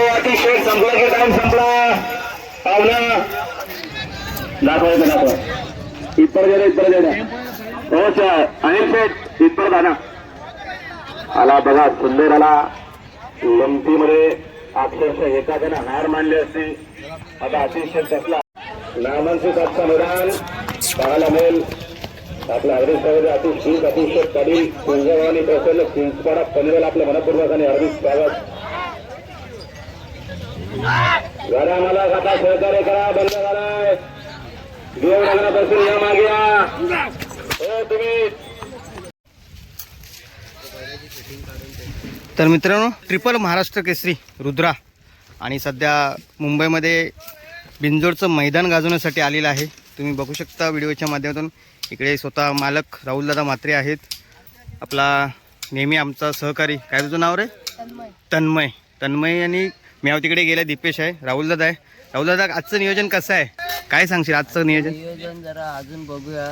अतिशय संपला की टाइम संपला पाहुणा दाखवायचं दाखवा इथपर्यंत हो सर अनिल शेठ इथपर्यंत आणा आला बघा सुंदर आला लंपीमध्ये अक्षरशः एखाद्यानं हार मानली असते आता अतिशय कसला नामांकित आजचा मैदान पाहायला मिळेल आपल्या हरदीमध्ये अतिशय कडी कुंजवानी प्रसन्न चिंचपाडा पनवेल आपल्या मनपूर्वक आणि हार्दिक स्वागत गाड्या मला आता सहकार्य करा बंद करा देव रंगणापासून या मागे या हो तुम्ही. तर मित्रांनो ट्रिपल महाराष्ट्र केसरी रुद्रा आणि सध्या मुंबईमध्ये बिंजोडचं मैदान गाजवण्यासाठी आलेलं आहे. तुम्ही बघू शकता व्हिडिओच्या माध्यमातून. इकडे स्वतः मालक राहुलदादा म्हात्रे आहेत. आपला नेहमी आमचा सहकारी काय तुझं नाव रे? तन्मय आणि म्याव तिकडे गेला दीपेश आहे. राहुलदादा आहे. राहुलदादा आजचं नियोजन कसं आहे काय सांगशील आजचं नियोजन? जरा अजून बघूया.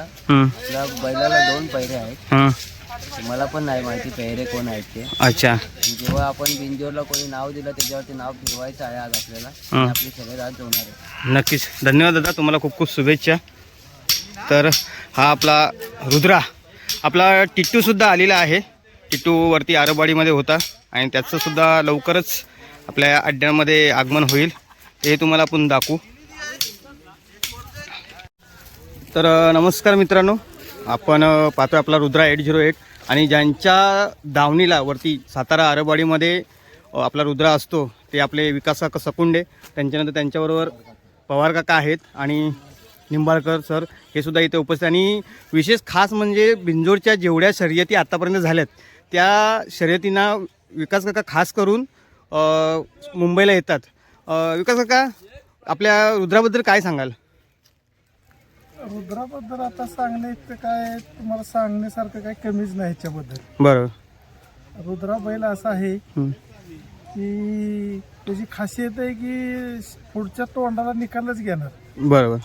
बैलाला 2 पैरे आहेत. मला पण नाही माहिती पैरे कोण आहेत ते. अच्छा. जेव्हा आपण बिंजोरला कोणी नाव दिलं त्याच्यावरती नाव फिरवायचं आहे आज आपल्याला. आपली सगळे आज होणार आहे. नक्कीच. धन्यवाद दादा तुम्हाला खूप खूप शुभेच्छा. तर हा आपला रुद्रा आपला टिट्टूसुद्धा आलेला आहे. टिट्टू वरती आरबाडीमध्ये होता आणि त्याचंसुद्धा लवकरच आपल्या अड्ड्यामध्ये आगमन होईल. हे तुम्हाला आपण दाखवू. तर नमस्कार मित्रांनो, आपण पाहतोय आपला रुद्रा 808 आणि ज्यांच्या दावणीला वरती सातारा आरबाडीमध्ये आपला रुद्रा असतो ते आपले विकास काका सकुंडे. त्यांच्यानंतर त्यांच्याबरोबर पवार काका आहेत आणि निंबाळकर सर हे सुद्धा इथे उपस्थित. आणि विशेष खास म्हणजे बिंजोडच्या जेवढ्या शर्यती आत्तापर्यंत झाल्यात त्या शर्यतींना विकास काका खास करून मुंबईला येतात. विकास काका आपल्या रुद्राबद्दल काय सांगाल? रुद्राबद्दल आता सांगणे इतकं काय तुम्हाला सांगण्यासारखं काही कमीच नाही ह्याच्याबद्दल. बरोबर. रुद्रा बैल असा आहे की त्याची खासियत आहे की पुढच्या तोंडाला निकालच घेणार. बरोबर.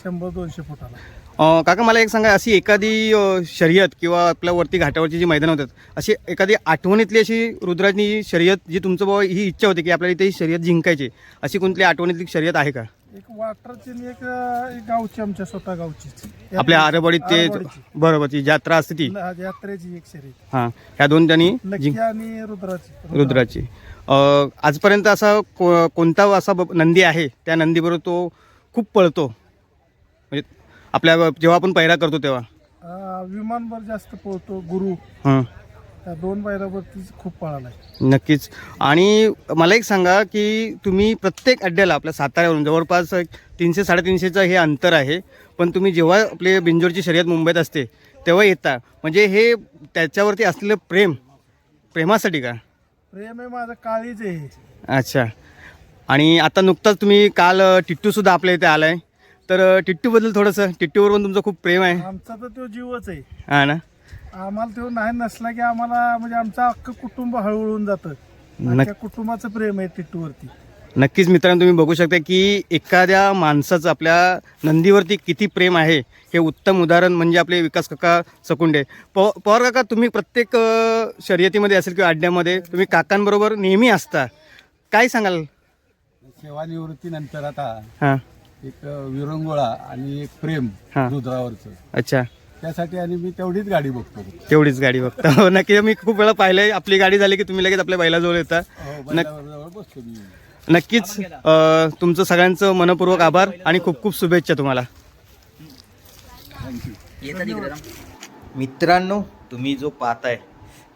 100-200 फुटाला. काका मला एक सांगा, अशी एखादी शर्यत किंवा आपल्या वरती घाटावरची जी मैदान होतात अशी एखादी आठवणीतली अशी रुद्राची शर्यत जी तुमचं बाबा ही इच्छा होती की आपल्याला इथे ही शर्यत जिंकायची, अशी कोणती आठवणीतली शर्यत आहे का? एक वाटरची आणि एक गावची आमच्या स्वतः गावची आपल्या आरबडीत ते बरोबर ती यात्रा असते ती यात्रेची एक शर्यत. हां, ह्या दोन त्यांनी लक्की आणि रुद्राची. आजपर्यंत असा कोणता असा नंदी आहे त्या नंदीबरोबर तो खूप पळतो म्हणजे आपल्या जेव्हा आपण पैरा करतो तेव्हा? विमानभर जास्त पळतो गुरु. त्या 2 बैलावरती खूप पळाला. नक्कीच. आणि मला एक सांगा की तुम्ही प्रत्येक अड्ड्याला आपल्या साताऱ्यावरून जवळपास 300-350चं हे अंतर आहे, पण तुम्ही जेव्हा आपले बिंजोडची शर्यत मुंबईत असते तेव्हा येता, म्हणजे हे त्याच्यावरती असलेलं प्रेमासाठी का? प्रेम आहे माझं, काळीच आहे. अच्छा. आणि आता नुकताच तुम्ही काल टिट्टूसुद्धा आपल्या इथे आलाय, तर टिट्टूबद्दल थोडंसं, टिट्टूवर पण तुमचं खूप प्रेम आहे. आमचा तर तो जीवच आहे. हा ना. आम्हाला तो नाही नसला की आम्हाला म्हणजे आमचं अख्खं कुटुंब हळूहळून जातं. त्या कुटुंबाचं प्रेम आहे टिट्टूवरती. नक्कीच मित्रांनो, तुम्ही बघू शकता की एखाद्या माणसाचं आपल्या नंदीवरती किती प्रेम आहे हे उत्तम उदाहरण म्हणजे आपले विकास काका सकुंडे. पवार काका, तुम्ही प्रत्येक शर्यतीमध्ये असेल किंवा अड्ड्यामध्ये तुम्ही काकांबरोबर नेहमी असता, काय सांगाल? सेवानिवृत्तीनंतर आता हां एक विरंगुळा आणि एक प्रेम रुद्रावरचं. अच्छा. त्यासाठी आणि मी तेवढीच गाडी बघतो. तेवढीच गाडी बघता? नक्की. मी खूप वेळा पाहिलंय, आपली गाडी झाली की तुम्ही लगेच आपल्या बैलाजवळ येता. बसतो मी. नक्कीच. तुमचं सगळ्यांचं मनपूर्वक आभार आणि खूप खूप शुभेच्छा तुम्हाला. मित्रांनो, तुम्ही जो पाहताय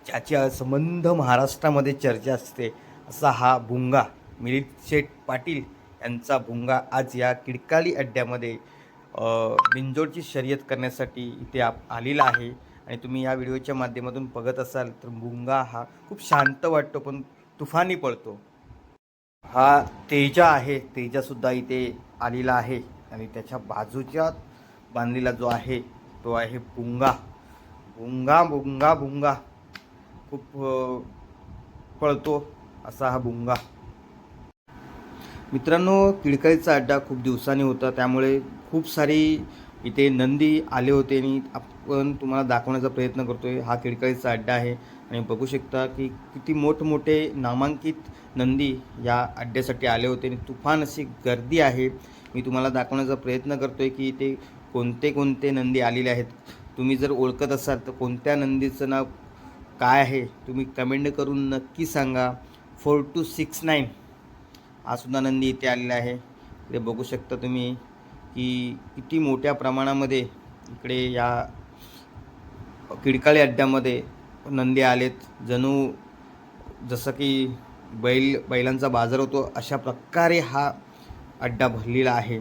ज्याची संबंध महाराष्ट्रामध्ये चर्चा असते असा हा भुंगा, मिलिंद शेठ पाटील यांचा भुंगा आज या किडकाली अड्ड्यामध्ये बिंजोडची शर्यत करण्यासाठी इथे आलेला आहे. आणि तुम्ही या व्हिडिओच्या माध्यमातून बघत असाल तर भुंगा हा खूप शांत वाटतो पण तुफानी पळतो. हा तेजा आहे, तेजासुद्धा इथे आलेला आहे आणि त्याच्या बाजूच्या बांधलेला जो आहे तो आहे भुंगा. भुंगा भुंगा भुंगा खूप पळतो असा हा भुंगा. मित्रांनो, किडकाईचा अड्डा खूप दिवसांनी होता, त्यामुळे खूप सारी इथे नंदी आले होते आणि आपण तुम्हाला दाखवण्याचा प्रयत्न करतो आहे. हा खिडकाळीचा अड्डा आहे आणि बघू शकता की किती मोठमोठे नामांकित नंदी या अड्ड्यासाठी आले होते आणि तुफान अशी गर्दी आहे. मी तुम्हाला दाखवण्याचा प्रयत्न करतो आहे की इथे कोणते कोणते नंदी आलेले आहेत. तुम्ही जर ओळखत असाल तर कोणत्या नंदीचं नाव काय आहे तुम्ही कमेंट करून नक्की सांगा. 4269 हा सुद्धा नंदी इथे आलेला आहे. इकडे बघू शकता तुम्ही की किती मोठ्या प्रमाणामध्ये इकडे या किडकाळी अड्ड्यामध्ये नंदी आलेत. जणू जसं की बैलांचा बाजार होतो अशा प्रकारे हा अड्डा भरलेला आहे.